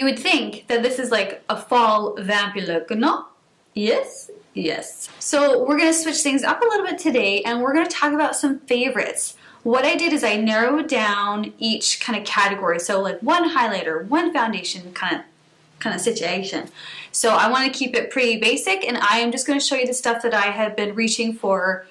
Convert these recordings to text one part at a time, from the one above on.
You would think that this is like a fall vampy look, no? Yes? Yes. So we're going to switch things up a little bit today, and we're going to talk about some favorites. What I did is I narrowed down each kind of category. So like one highlighter, one foundation kind of situation. So I want to keep it pretty basic, and I am just going to show you the stuff that I have been reaching for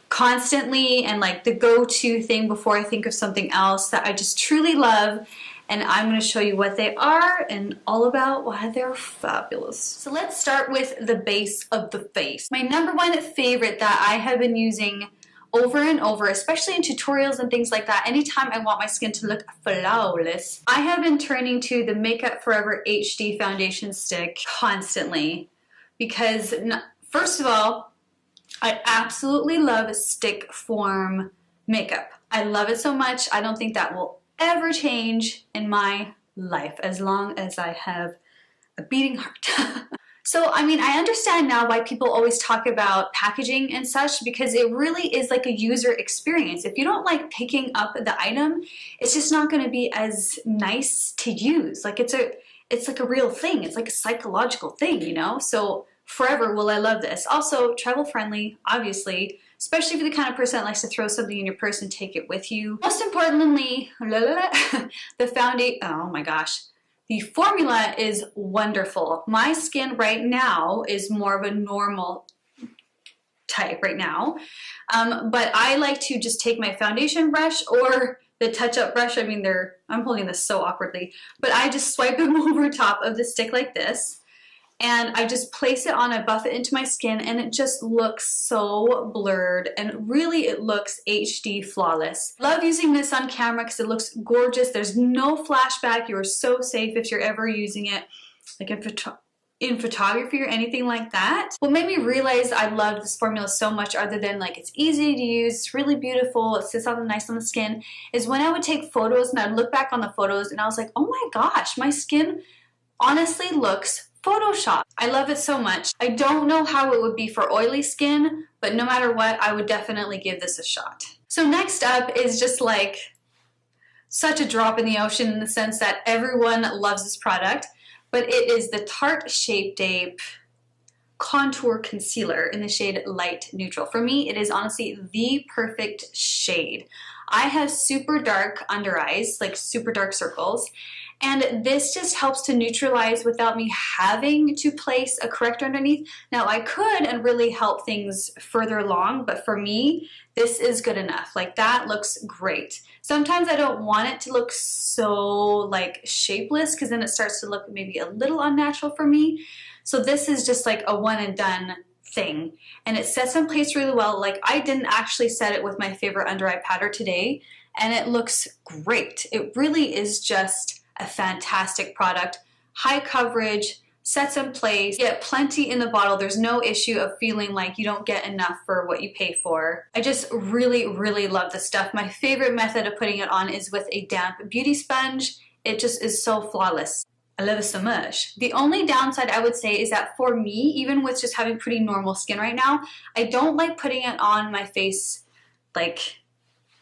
constantly and like the go-to thing before I think of something else that I just truly love. And I'm going to show you what they are and all about why they're fabulous. So let's start with the base of the face. My number one favorite that I have been using over and over, especially in tutorials and things like that, anytime I want my skin to look flawless, I have been turning to the Makeup Forever HD foundation stick constantly because, first of all, I absolutely love stick form makeup. I love it so much. I don't think that will ever change in my life as long as I have a beating heart. So, I mean, I understand now why people always talk about packaging and such, because it really is like a user experience. If you don't like picking up the item, it's just not going to be as nice to use. Like it's like a real thing. It's like a psychological thing, you know? So forever will I love this. Also, travel friendly, obviously, especially if you're the kind of person that likes to throw something in your purse and take it with you. Most importantly, the foundation, oh my gosh. The formula is wonderful. My skin right now is more of a normal type right now, but I like to just take my foundation brush or the touch-up brush. I mean, I'm holding this so awkwardly, but I just swipe them over top of the stick like this, and I just place it on, I buff it into my skin, and it just looks so blurred, and really it looks HD flawless. Love using this on camera because it looks gorgeous. There's no flashback. You are so safe if you're ever using it like in photography or anything like that. What made me realize I love this formula so much, other than like it's easy to use, it's really beautiful, it sits on nice on the skin, is when I would take photos and I'd look back on the photos and I was like, oh my gosh, my skin honestly looks Photoshop. I love it so much. I don't know how it would be for oily skin, but no matter what, I would definitely give this a shot. So next up is just like such a drop in the ocean in the sense that everyone loves this product, but it is the Tarte Shape Tape Contour Concealer in the shade Light Neutral. For me, it is honestly the perfect shade. I have super dark under eyes, like super dark circles, and this just helps to neutralize without me having to place a corrector underneath. Now I could and really help things further along, but for me, this is good enough. Like that looks great. Sometimes I don't want it to look so like shapeless because then it starts to look maybe a little unnatural for me. So this is just like a one and done thing, and it sets in place really well. Like I didn't actually set it with my favorite under eye powder today, and it looks great. It really is just a fantastic product. High coverage, sets in place, get plenty in the bottle. There's no issue of feeling like you don't get enough for what you pay for. I just really, really love this stuff. My favorite method of putting it on is with a damp beauty sponge. It just is so flawless. I love it so much. The only downside I would say is that for me, even with just having pretty normal skin right now, I don't like putting it on my face, like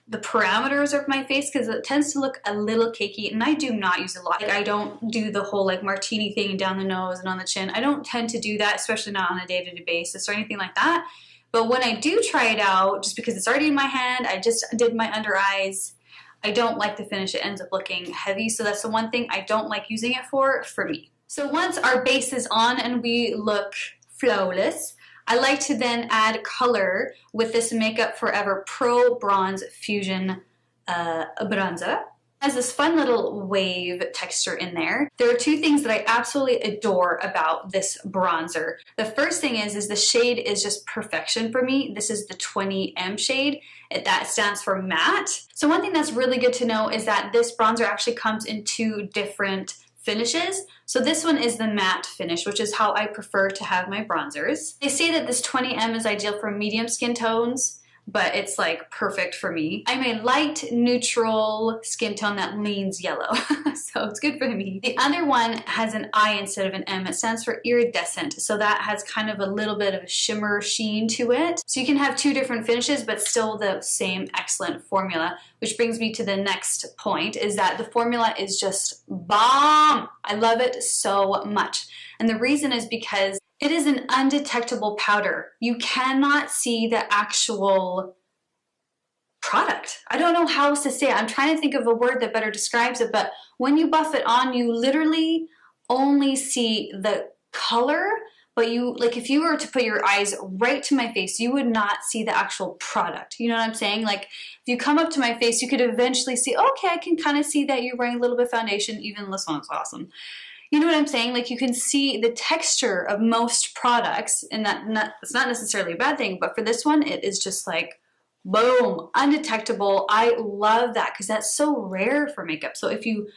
the parameters of my face, because it tends to look a little cakey, and I do not use a lot. Like I don't do the whole like martini thing down the nose and on the chin. I don't tend to do that, especially not on a day-to-day basis or anything like that. But when I do try it out, just because it's already in my hand, I just did my under eyes, I don't like the finish. It ends up looking heavy, so that's the one thing I don't like using it for me. So once our base is on and we look flawless, I like to then add color with this Makeup Forever Pro Bronze Fusion bronzer. It has this fun little wave texture in there. There are two things that I absolutely adore about this bronzer. The first thing is the shade is just perfection for me. This is the 20M shade. That stands for matte. So one thing that's really good to know is that this bronzer actually comes in two different finishes. So this one is the matte finish, which is how I prefer to have my bronzers. They say that this 20M is ideal for medium skin tones, but it's like perfect for me. I'm a light neutral skin tone that leans yellow, so it's good for me. The other one has an I instead of an M. It stands for iridescent, so that has kind of a little bit of a shimmer sheen to it. So you can have two different finishes, but still the same excellent formula, which brings me to the next point, is that the formula is just bomb. I love it so much. And the reason is because it is an undetectable powder. You cannot see the actual product. I don't know how else to say it. I'm trying to think of a word that better describes it, but when you buff it on, you literally only see the color, but like if you were to put your eyes right to my face, you would not see the actual product. You know what I'm saying? Like if you come up to my face, you could eventually see, okay, I can kind of see that you're wearing a little bit of foundation. Even this one's awesome. You know what I'm saying? Like you can see the texture of most products, and it's not necessarily a bad thing, but for this one, it is just like, boom, undetectable. I love that because that's so rare for makeup. So if you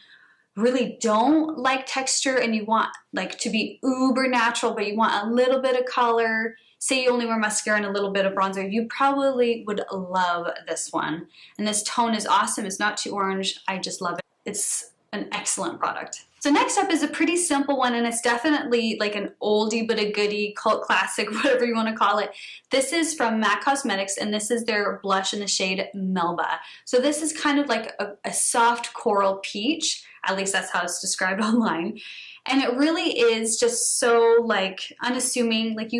really don't like texture and you want like to be uber natural, but you want a little bit of color, say you only wear mascara and a little bit of bronzer, you probably would love this one. And this tone is awesome. It's not too orange. I just love it. It's an excellent product. So next up is a pretty simple one, and it's definitely like an oldie but a goodie, cult classic, whatever you want to call it. This is from MAC Cosmetics, and this is their blush in the shade Melba. So this is kind of like a soft coral peach. At least that's how it's described online. And it really is just so like unassuming. Like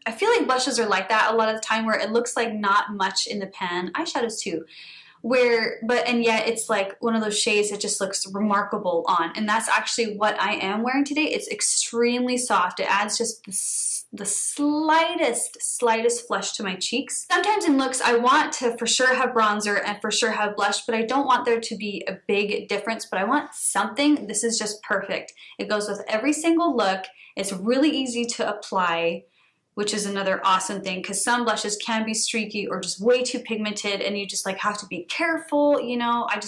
I feel like blushes are like that a lot of the time, where it looks like not much in the pan. Eyeshadows too. And yet it's like one of those shades that just looks remarkable on. And that's actually what I am wearing today. It's extremely soft. It adds just the slightest flush to my cheeks. Sometimes in looks, I want to for sure have bronzer and for sure have blush, but I don't want there to be a big difference, but I want something. This is just perfect. It goes with every single look. It's really easy to apply, which is another awesome thing, because some blushes can be streaky or just way too pigmented, and you just like have to be careful, you know. I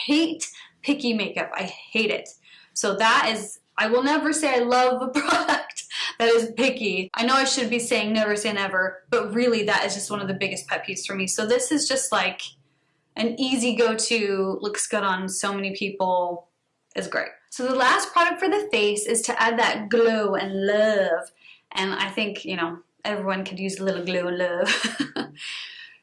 hate picky makeup. I hate it. So that is, I will never say I love a product that is picky. I know I should be saying never say never, but really that is just one of the biggest pet peeves for me. So this is just like an easy go-to, looks good on so many people, is great. So the last product for the face is to add that glow and love. And I think, you know, everyone could use a little glow and love.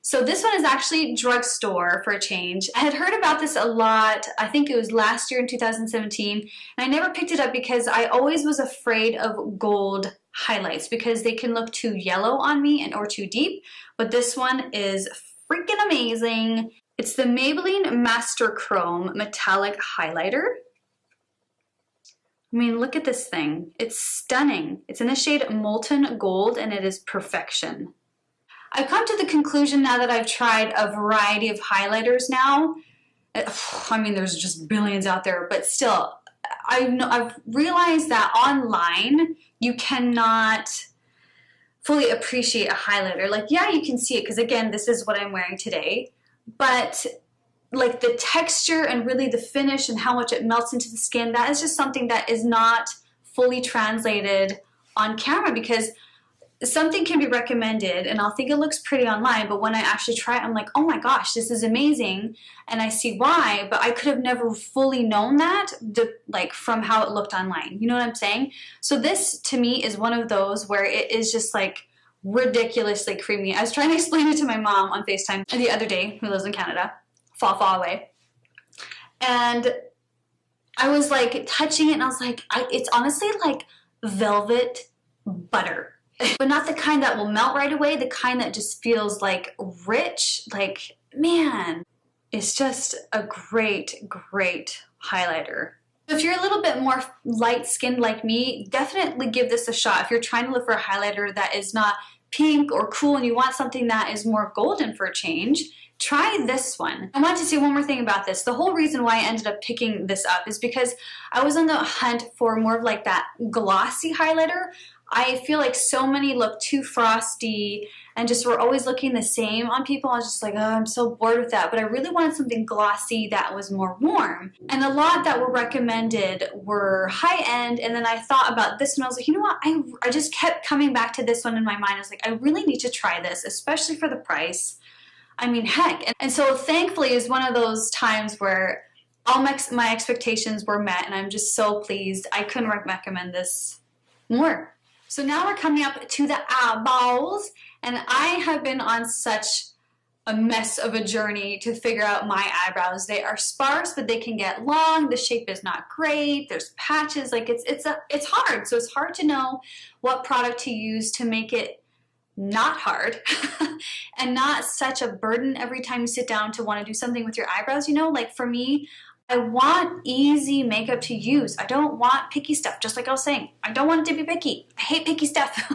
So this one is actually drugstore for a change. I had heard about this a lot. I think it was last year in 2017. And I never picked it up because I always was afraid of gold highlights because they can look too yellow on me or too deep. But this one is freaking amazing. It's the Maybelline Master Chrome Metallic Highlighter. I mean, look at this thing. It's stunning. It's in the shade Molten Gold, and it is perfection. I've come to the conclusion now that I've tried a variety of highlighters now. I mean, there's just billions out there, but still, I've realized that online, you cannot fully appreciate a highlighter. Like, yeah, you can see it, because again, this is what I'm wearing today, but like the texture and really the finish and how much it melts into the skin, that is just something that is not fully translated on camera, because something can be recommended and I'll think it looks pretty online, but when I actually try it, I'm like, oh my gosh, this is amazing, and I see why, but I could have never fully known that like from how it looked online. You know what I'm saying? So this to me is one of those where it is just like ridiculously creamy. I was trying to explain it to my mom on FaceTime the other day, who lives in Canada, far away, and I was like touching it and I was like, it's honestly like velvet butter. But not the kind that will melt right away, the kind that just feels like rich. Like, man, it's just a great highlighter. If you're a little bit more light-skinned like me, definitely give this a shot. If you're trying to look for a highlighter that is not pink or cool and you want something that is more golden for a change, try this one. I want to say one more thing about this. The whole reason why I ended up picking this up is because I was on the hunt for more of like that glossy highlighter. I feel like so many look too frosty and just were always looking the same on people. I was just like, oh, I'm so bored with that. But I really wanted something glossy that was more warm. And a lot that were recommended were high-end, and then I thought about this one. I was like, you know what? I just kept coming back to this one in my mind. I was like, I really need to try this, especially for the price. I mean, heck. And so thankfully is one of those times where all my expectations were met, and I'm just so pleased. I couldn't recommend this more. So now we're coming up to the eyeballs, and I have been on such a mess of a journey to figure out my eyebrows. They are sparse, but they can get long. The shape is not great. There's patches. Like it's hard. So it's hard to know what product to use to make it not hard and not such a burden every time you sit down to want to do something with your eyebrows. You know, like for me, I want easy makeup to use. I don't want picky stuff, just like I was saying. I don't want it to be picky. I hate picky stuff.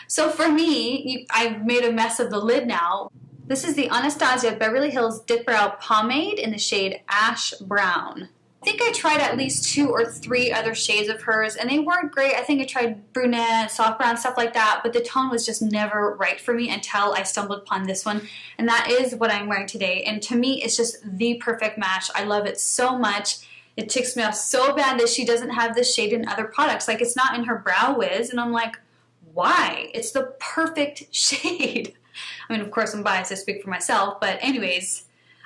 So for me, I've made a mess of the lid now. This is the Anastasia Beverly Hills Dipbrow Pomade in the shade Ash Brown. I think I tried at least 2 or 3 other shades of hers, and they weren't great. I think I tried brunette, soft brown, stuff like that, but the tone was just never right for me until I stumbled upon this one, and that is what I'm wearing today. And to me, it's just the perfect match. I love it so much. It ticks me off so bad that she doesn't have this shade in other products. Like, it's not in her Brow Wiz, and I'm like, why? It's the perfect shade. I mean, of course, I'm biased. I speak for myself, but anyways,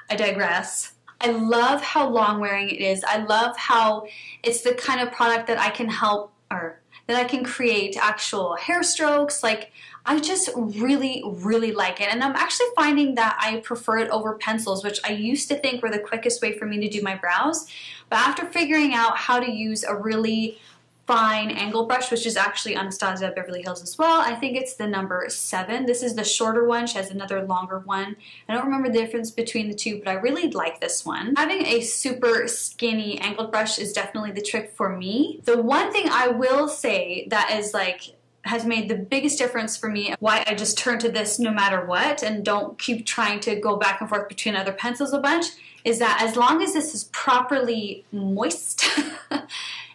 I digress. I love how long wearing it is. I love how it's the kind of product that I can help, or that I can create actual hair strokes. Like, I just really, really like it. And I'm actually finding that I prefer it over pencils, which I used to think were the quickest way for me to do my brows. But after figuring out how to use a really fine angle brush, which is actually Anastasia Beverly Hills as well, I think it's the number 7. This is the shorter one. She has another longer one. I don't remember the difference between the two, but I really like this one. Having a super skinny angled brush is definitely the trick for me. The one thing I will say that is like has made the biggest difference for me, why I just turn to this no matter what and don't keep trying to go back and forth between other pencils a bunch, is that as long as this is properly moist,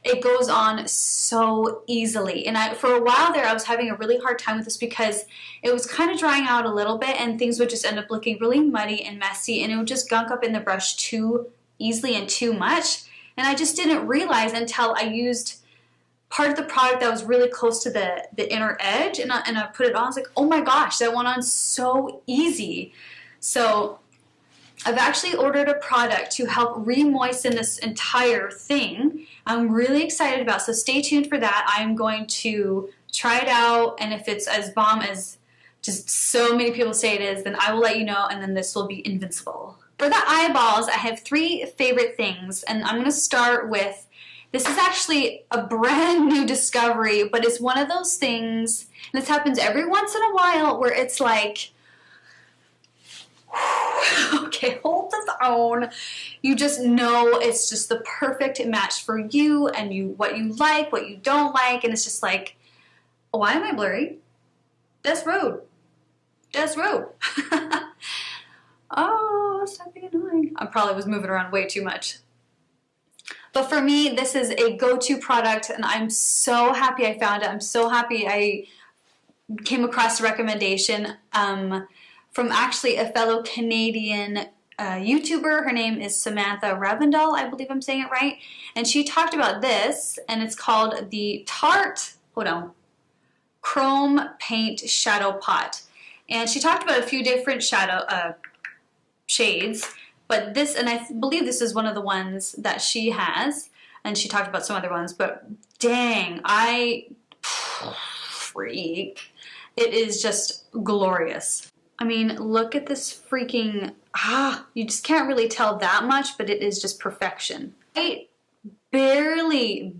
it goes on so easily. And for a while there, I was having a really hard time with this because it was kind of drying out a little bit, and things would just end up looking really muddy and messy, and it would just gunk up in the brush too easily and too much. And I just didn't realize until I used part of the product that was really close to the inner edge, and I put it on. I was like, oh my gosh, that went on so easy. So I've actually ordered a product to help re-moisten this entire thing. I'm really excited about, so stay tuned for that. I'm going to try it out, and if it's as bomb as just so many people say it is, then I will let you know, and then this will be invincible. For the eyeballs, I have 3 favorite things, and I'm going to start with, this is actually a brand new discovery, but it's one of those things, and this happens every once in a while, where it's like, okay, hold the phone. You just know it's just the perfect match for you, and what you like, what you don't like, and it's just like, why am I blurry? That's rude. That's rude. Oh, stop being annoying. I probably was moving around way too much. But for me, this is a go-to product, and I'm so happy I found it. I'm so happy I came across a recommendation from actually a fellow Canadian YouTuber. Her name is Samantha Ravindal, I believe I'm saying it right. And she talked about this, and it's called the Tarte, Chrome Paint Shadow Pot. And she talked about a few different shades, but this, and I believe this is one of the ones that she has, and she talked about some other ones, but dang, freak. It is just glorious. I mean, look at this freaking, you just can't really tell that much, but it is just perfection. I barely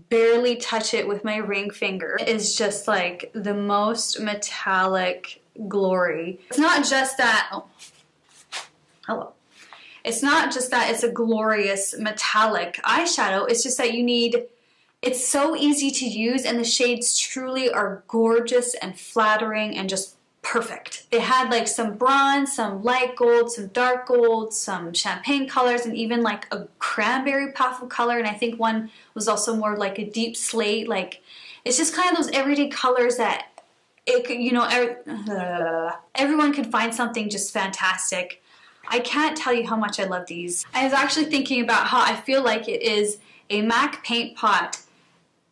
touch it with my ring finger. It is just like the most metallic glory. It's not just that, oh, hello. It's not just that it's a glorious metallic eyeshadow, it's just that it's so easy to use, and the shades truly are gorgeous and flattering and just perfect. They had like some bronze, some light gold, some dark gold, some champagne colors, and even like a cranberry puff of color, and I think one was also more like a deep slate. Like, it's just kind of those everyday colors that it could, you know, everyone can find something just fantastic. I can't tell you how much I love these. I was actually thinking about how I feel like it is a MAC paint pot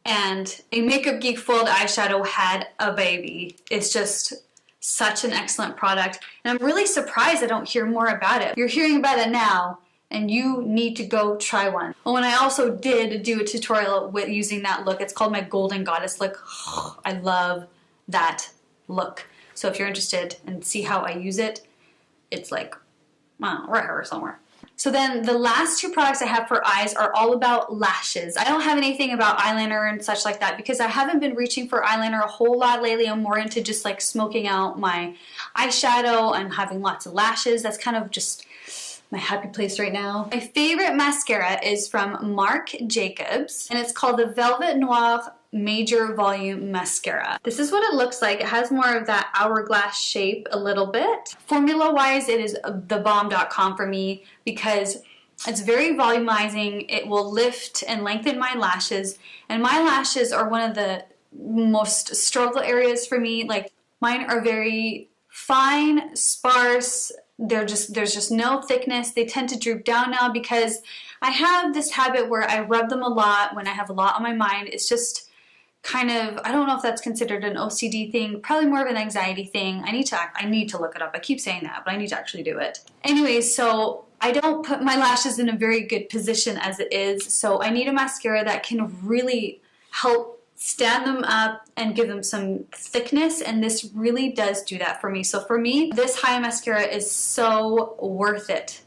and a Makeup Geek foiled eyeshadow had a baby. It's just such an excellent product. And I'm really surprised I don't hear more about it. You're hearing about it now, and you need to go try one. Oh, and I also did do a tutorial with using that look. It's called my Golden Goddess look. I love that look. So if you're interested and see how I use it, it's like, well, right here somewhere. So then the last two products I have for eyes are all about lashes. I don't have anything about eyeliner and such like that because I haven't been reaching for eyeliner a whole lot lately. I'm more into just like smoking out my eyeshadow and having lots of lashes. That's kind of just my happy place right now. My favorite mascara is from Marc Jacobs, and it's called the Velvet Noir Major Volume Mascara. This is what it looks like. It has more of that hourglass shape a little bit. Formula wise, it is thebomb.com for me because it's very volumizing. It will lift and lengthen my lashes, and my lashes are one of the most struggle areas for me. Like, mine are very fine, sparse. There's just no thickness. They tend to droop down now because I have this habit where I rub them a lot when I have a lot on my mind. It's just kind of, I don't know if that's considered an OCD thing, probably more of an anxiety thing. I need to look it up. I keep saying that, but I need to actually do it. Anyways, so I don't put my lashes in a very good position as it is, so I need a mascara that can really help stand them up and give them some thickness, and this really does do that for me. So for me, this high mascara is so worth it.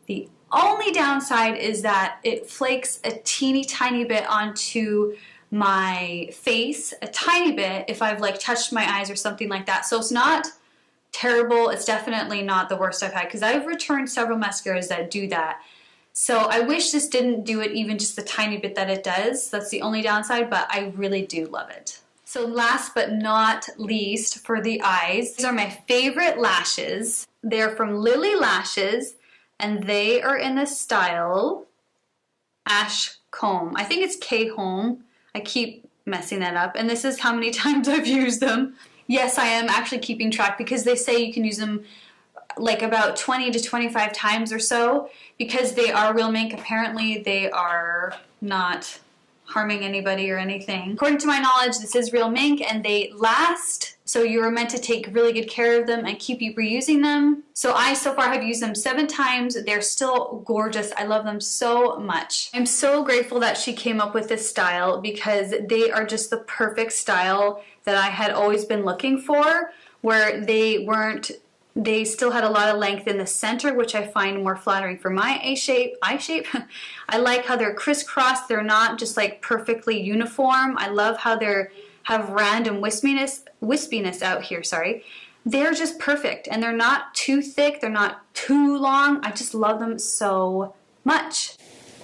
The only downside is that it flakes a teeny tiny bit onto my face, a tiny bit, if I've like touched my eyes or something like that. So it's not terrible. It's definitely not the worst I've had because I've returned several mascaras that do that. So I wish this didn't do it even just the tiny bit that it does. That's the only downside, but I really do love it. So last but not least, for the eyes, these are my favorite lashes. They're from Lily Lashes, and they are in the style Ash Comb. I think it's K Home. I keep messing that up, and this is how many times I've used them. Yes, I am actually keeping track because they say you can use them like about 20 to 25 times or so because they are real mink. Apparently they are not harming anybody or anything. According to my knowledge, this is real mink and they last, so you are meant to take really good care of them and keep reusing them. So I so far have used them 7 times. They're still gorgeous. I love them so much. I'm so grateful that she came up with this style because they are just the perfect style that I had always been looking for, where they still had a lot of length in the center, which I find more flattering for my eye shape. I like how they're crisscrossed. They're not just like perfectly uniform. I love how they have random wispiness out here, sorry. They're just perfect, and they're not too thick. They're not too long. I just love them so much.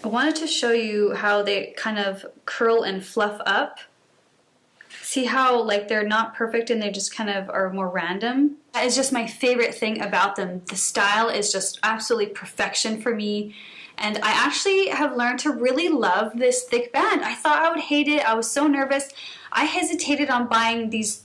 I wanted to show you how they kind of curl and fluff up. See how like they're not perfect and they just kind of are more random? That is just my favorite thing about them. The style is just absolutely perfection for me. And I actually have learned to really love this thick band. I thought I would hate it. I was so nervous. I hesitated on buying these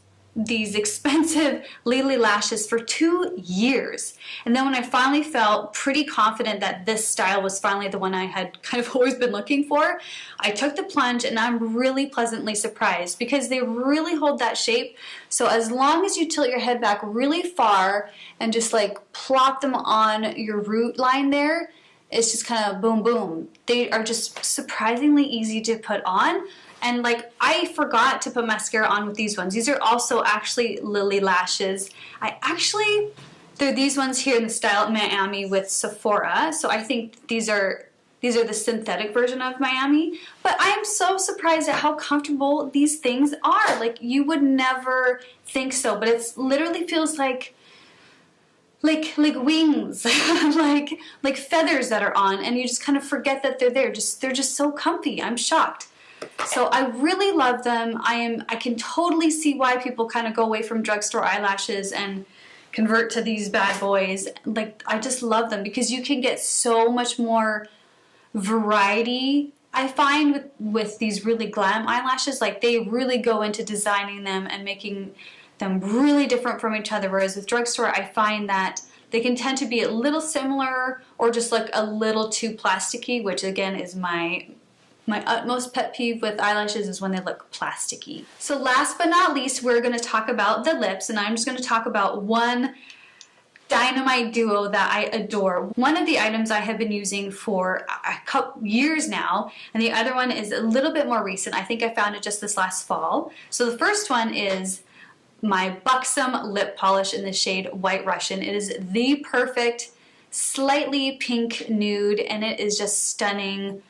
expensive Lily lashes for 2 years. And then when I finally felt pretty confident that this style was finally the one I had kind of always been looking for, I took the plunge and I'm really pleasantly surprised because they really hold that shape. So as long as you tilt your head back really far and just like plop them on your root line there, it's just kind of boom, boom. They are just surprisingly easy to put on. And like, I forgot to put mascara on with these ones. These are also actually Lily Lashes. They're these ones here in the style Miami with Sephora. So I think these are the synthetic version of Miami. But I am so surprised at how comfortable these things are. Like, you would never think so, but it literally feels like wings, like feathers that are on, and you just kind of forget that they're there. They're just so comfy. I'm shocked. So I really love them. I can totally see why people kind of go away from drugstore eyelashes and convert to these bad boys. Like, I just love them because you can get so much more variety. I find with these really glam eyelashes, like they really go into designing them and making them really different from each other, whereas with drugstore I find that they can tend to be a little similar or just look a little too plasticky, which again is my utmost pet peeve with eyelashes, is when they look plasticky. So last but not least, we're going to talk about the lips, and I'm just going to talk about one dynamite duo that I adore. One of the items I have been using for a couple years now, and the other one is a little bit more recent. I think I found it just this last fall. So the first one is my Buxom lip polish in the shade White Russian. It is the perfect slightly pink nude, and it is just stunning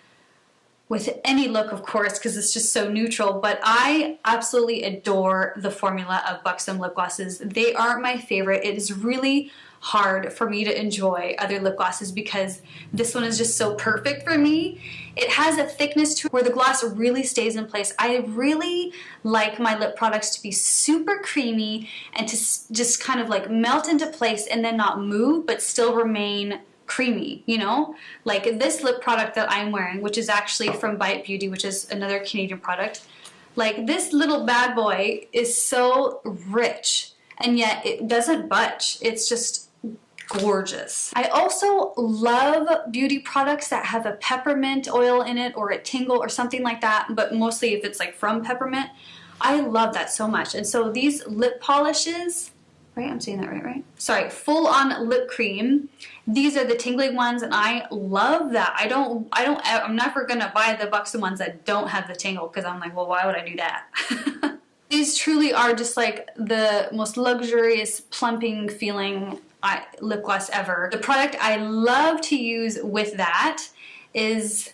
with any look, of course, because it's just so neutral, but I absolutely adore the formula of Buxom lip glosses. They are my favorite. It is really hard for me to enjoy other lip glosses because this one is just so perfect for me. It has a thickness to it where the gloss really stays in place. I really like my lip products to be super creamy and to just kind of like melt into place and then not move, but still remain creamy, you know? Like this lip product that I'm wearing, which is actually from Bite Beauty, which is another Canadian product. Like this little bad boy is so rich and yet it doesn't budge. It's just gorgeous. I also love beauty products that have a peppermint oil in it or a tingle or something like that, but mostly if it's like from peppermint. I love that so much. And so these lip polishes, right? I'm saying that right? Sorry, full on lip cream. These are the tingling ones and I love that. I'm never gonna buy the Buxom ones that don't have the tingle because I'm like, well, why would I do that? These truly are just like the most luxurious plumping feeling lip gloss ever. The product I love to use with that is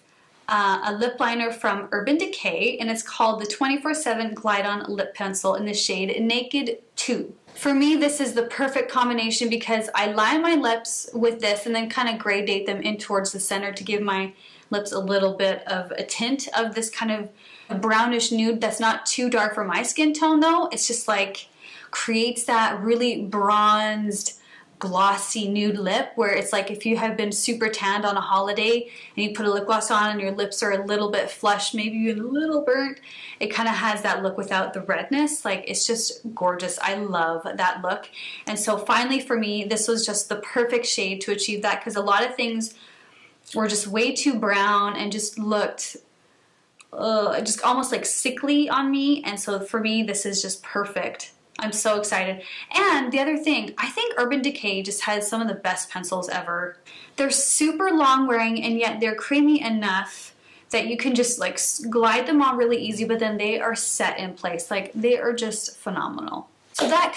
a lip liner from Urban Decay, and it's called the 24/7 Glide On Lip Pencil in the shade Naked 2. For me, this is the perfect combination because I line my lips with this and then kind of gradate them in towards the center to give my lips a little bit of a tint of this kind of brownish nude that's not too dark for my skin tone though. It's just like creates that really bronzed, glossy nude lip where it's like if you have been super tanned on a holiday and you put a lip gloss on and your lips are a little bit flushed, maybe even a little burnt, it kind of has that look without the redness. Like it's just gorgeous. I love that look. And so finally for me, this was just the perfect shade to achieve that because a lot of things were just way too brown and just looked just almost like sickly on me. And so for me, this is just perfect. I'm so excited. And the other thing, I think Urban Decay just has some of the best pencils ever. They're super long wearing and yet they're creamy enough that you can just like glide them on really easy, but then they are set in place. Like they are just phenomenal. So that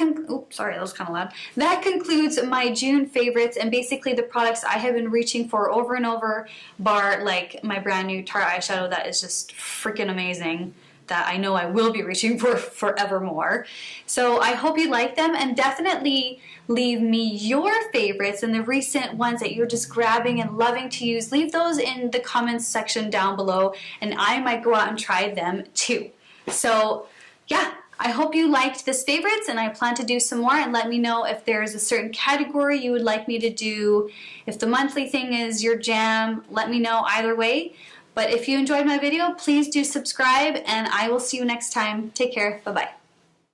sorry, that was kind of loud. That concludes my June favorites and basically the products I have been reaching for over and over, bar like my brand new Tarte eyeshadow that is just freaking amazing, that I know I will be reaching for forevermore. So I hope you like them and definitely leave me your favorites and the recent ones that you're just grabbing and loving to use. Leave those in the comments section down below and I might go out and try them too. So yeah, I hope you liked this favorites and I plan to do some more, and let me know if there's a certain category you would like me to do. If the monthly thing is your jam, let me know either way. But if you enjoyed my video, please do subscribe and I will see you next time. Take care. Bye-bye.